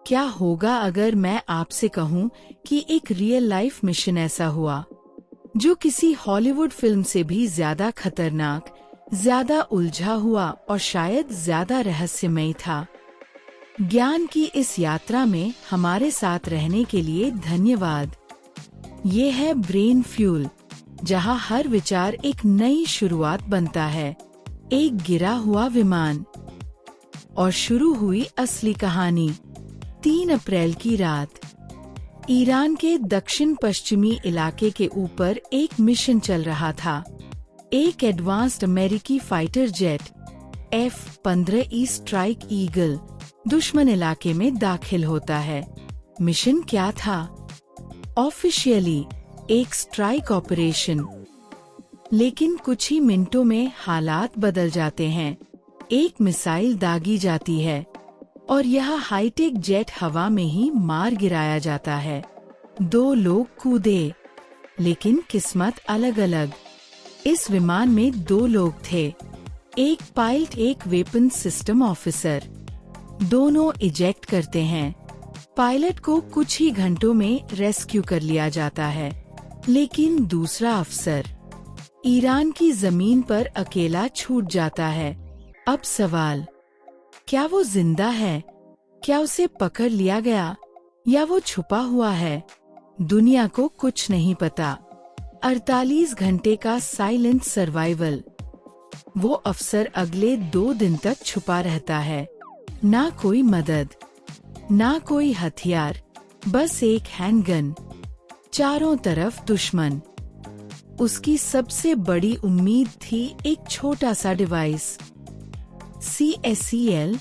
क्या होगा अगर मैं आपसे कहूं कि एक रियल लाइफ मिशन ऐसा हुआ जो किसी हॉलीवुड फिल्म से भी ज्यादा खतरनाक, ज्यादा उलझा हुआ और शायद ज्यादा रहस्यमयी था। ज्ञान की इस यात्रा में हमारे साथ रहने के लिए धन्यवाद। ये है ब्रेन फ्यूल, जहां हर विचार एक नई शुरुआत बनता है। एक गिरा हुआ विमान। और शुरू हुई असली कहानी। 3 अप्रैल की रात ईरान के दक्षिण पश्चिमी इलाके के ऊपर एक मिशन चल रहा था। एक एडवांस्ड अमेरिकी fighter jet F-15E strike eagle दुश्मन इलाके में दाखिल होता है। मिशन क्या था? ऑफिशियली एक स्ट्राइक ऑपरेशन, लेकिन कुछ ही मिनटों में हालात बदल जाते हैं। एक मिसाइल दागी जाती है और यह हाईटेक जेट हवा में ही मार गिराया जाता है। 2 लोग कूदे, लेकिन किस्मत अलग अलग। इस विमान में 2 लोग थे, एक पायलट, एक वेपन सिस्टम ऑफिसर। दोनों इजेक्ट करते हैं। पायलट को कुछ ही घंटों में रेस्क्यू कर लिया जाता है, लेकिन दूसरा अफसर ईरान की जमीन पर अकेला छूट जाता है। अब सवाल, क्या वो जिंदा है? क्या उसे पकड़ लिया गया या वो छुपा हुआ है? दुनिया को कुछ नहीं पता। 48 घंटे का साइलेंट सर्वाइवल। वो अफसर अगले 2 दिन तक छुपा रहता है। ना कोई मदद, ना कोई हथियार, बस एक हैंडगन। चारों तरफ दुश्मन। उसकी सबसे बड़ी उम्मीद थी एक छोटा सा device, CSEL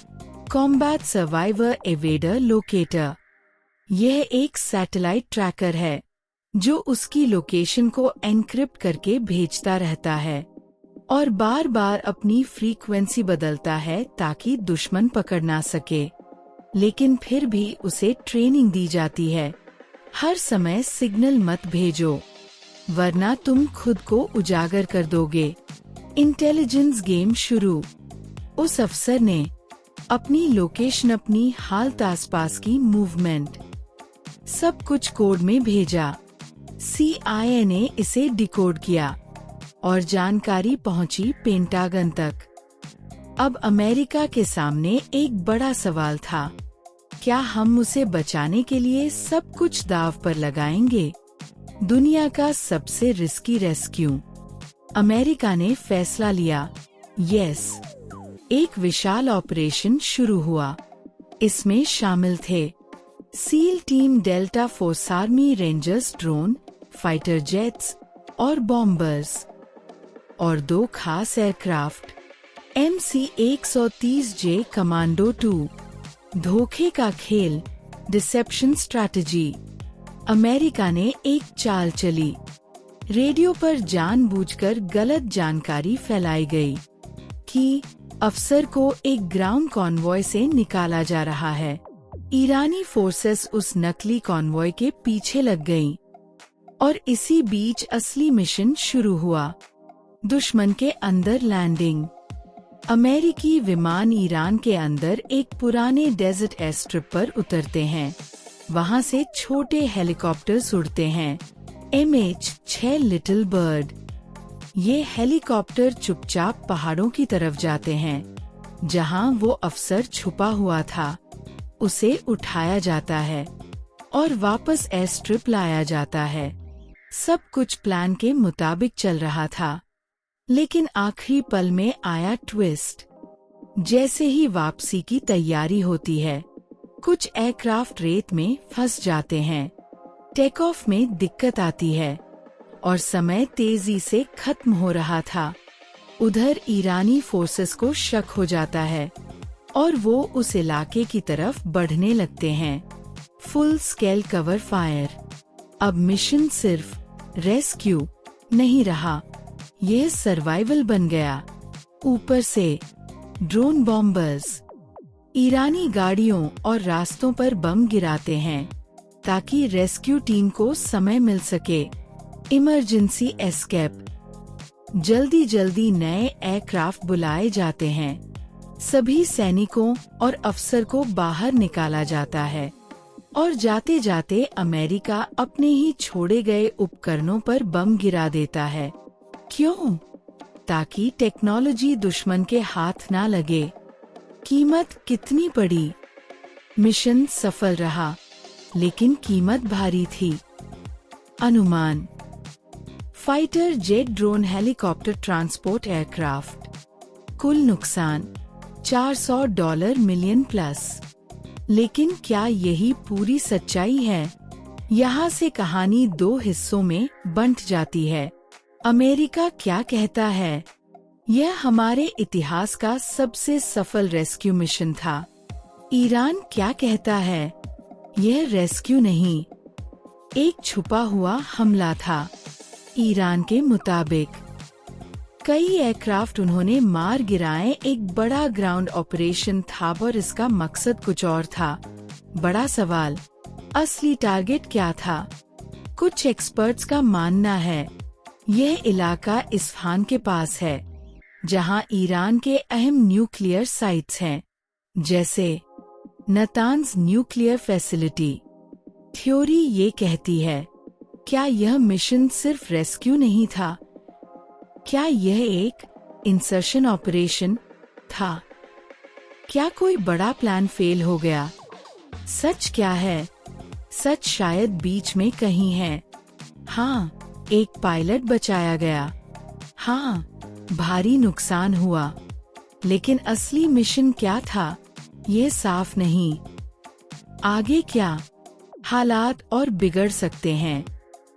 combat survivor evader locator. यह एक सैटेलाइट ट्रैकर है जो उसकी लोकेशन को एनक्रिप्ट करके भेजता रहता है और बार बार अपनी फ्रीक्वेंसी बदलता है ताकि दुश्मन पकड़ ना सके। लेकिन फिर भी उसे ट्रेनिंग दी जाती है, हर समय सिग्नल मत भेजो वरना तुम खुद को उजागर कर दोगे। इंटेलिजेंस गेम शुरू। उस अफसर ने अपनी लोकेशन, अपनी हालत, आसपास की मूवमेंट, सब कुछ कोड में भेजा। CIA ने इसे डिकोड किया और जानकारी पहुंची पेंटागन तक। अब अमेरिका के सामने एक बड़ा सवाल था, क्या हम उसे बचाने के लिए सब कुछ दांव पर लगाएंगे? दुनिया का सबसे रिस्की रेस्क्यू। अमेरिका ने फैसला लिया, यस। एक विशाल ऑपरेशन शुरू हुआ। इसमें शामिल थे seal team, delta force, army rangers, drone, fighter jets और बॉम्बर्स, और 2 खास एयरक्राफ्ट, MC-130J कमांडो 2। धोखे का खेल, डिसेप्शन स्ट्रैटेजी। अमेरिका ने एक चाल चली। रेडियो पर जानबूझकर गलत जानकारी फैलाई गई कि अफसर को एक ग्राउंड कॉन्वॉय से निकाला जा रहा है। ईरानी फोर्सेस उस नकली कॉन्वॉय के पीछे लग गईं और इसी बीच असली मिशन शुरू हुआ। दुश्मन के अंदर लैंडिंग। अमेरिकी विमान ईरान के अंदर एक पुराने डेजर्ट एयरस्ट्रिप पर उतरते हैं। वहां से छोटे हेलीकॉप्टर्स उड़ते हैं, MH-6 लिटिल बर्ड। ये हेलीकॉप्टर चुपचाप पहाड़ों की तरफ जाते हैं जहां वो अफसर छुपा हुआ था। उसे उठाया जाता है और वापस एयरस्ट्रिप लाया जाता है। सब कुछ प्लान के मुताबिक चल रहा था, लेकिन आखिरी पल में आया ट्विस्ट। जैसे ही वापसी की तैयारी होती है, कुछ एयरक्राफ्ट रेत में फंस जाते हैं। टेक ऑफ में दिक्कत आती है और समय तेजी से खत्म हो रहा था। उधर ईरानी फोर्सेस को शक हो जाता है और वो उस इलाके की तरफ बढ़ने लगते हैं। Full scale cover fire. अब मिशन सिर्फ रेस्क्यू नहीं रहा, ये सर्वाइवल बन गया। ऊपर से ड्रोन बॉम्बर्स ईरानी गाड़ियों और रास्तों पर बम गिराते हैं ताकि रेस्क्यू टीम को समय मिल सके। Emergency escape. जल्दी जल्दी नए एयरक्राफ्ट बुलाए जाते हैं। सभी सैनिकों और अफसर को बाहर निकाला जाता है और जाते जाते अमेरिका अपने ही छोड़े गए उपकरणों पर बम गिरा देता है। क्यों? ताकि टेक्नोलॉजी दुश्मन के हाथ ना लगे। कीमत कितनी पड़ी? मिशन सफल रहा, लेकिन कीमत भारी थी। अनुमान: fighter jet, drone, helicopter, transport aircraft. कुल नुकसान $400 मिलियन प्लस। लेकिन क्या यही पूरी सच्चाई है? यहाँ से कहानी दो हिस्सों में बंट जाती है। अमेरिका क्या कहता है? यह हमारे इतिहास का सबसे सफल रेस्क्यू मिशन था। ईरान क्या कहता है? यह रेस्क्यू नहीं, एक छुपा हुआ हमला था। ईरान के मुताबिक कई एयरक्राफ्ट उन्होंने मार गिराए, एक बड़ा ग्राउंड ऑपरेशन था और इसका मकसद कुछ और था। बड़ा सवाल, असली टारगेट क्या था? कुछ एक्सपर्ट्स का मानना है यह इलाका इस्फहान के पास है, जहां ईरान के अहम न्यूक्लियर साइट्स हैं, जैसे नतान्ज न्यूक्लियर फैसिलिटी। थ्योरी ये कहती है, क्या यह मिशन सिर्फ रेस्क्यू नहीं था? क्या यह एक इंसर्शन ऑपरेशन था? क्या कोई बड़ा प्लान फेल हो गया? सच क्या है? सच शायद बीच में कहीं है। हाँ, एक पायलट बचाया गया। हाँ, भारी नुकसान हुआ। लेकिन असली मिशन क्या था, ये साफ नहीं। आगे क्या? हालात और बिगड़ सकते हैं।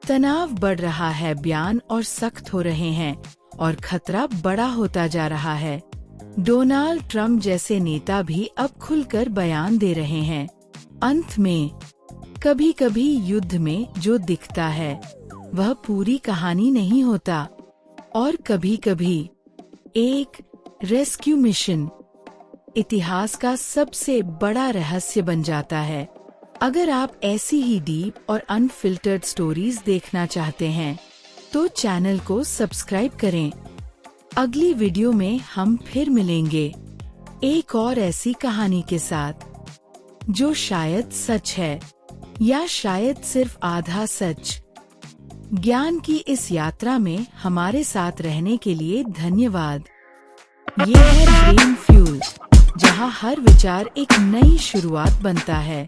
तनाव बढ़ रहा है, बयान और सख्त हो रहे हैं और खतरा बड़ा होता जा रहा है। डोनाल्ड ट्रंप जैसे नेता भी अब खुलकर बयान दे रहे हैं। अंत में कभी कभी युद्ध में जो दिखता है वह पूरी कहानी नहीं होता, और कभी कभी एक रेस्क्यू मिशन इतिहास का सबसे बड़ा रहस्य बन जाता है। अगर आप ऐसी ही डीप और अनफिल्टर्ड स्टोरीज देखना चाहते हैं तो चैनल को सब्सक्राइब करें। अगली वीडियो में हम फिर मिलेंगे एक और ऐसी कहानी के साथ जो शायद सच है या शायद सिर्फ आधा सच। ज्ञान की इस यात्रा में हमारे साथ रहने के लिए धन्यवाद। ये है ब्रेन फ्यूल, जहां हर विचार एक नई शुरुआत बनता है।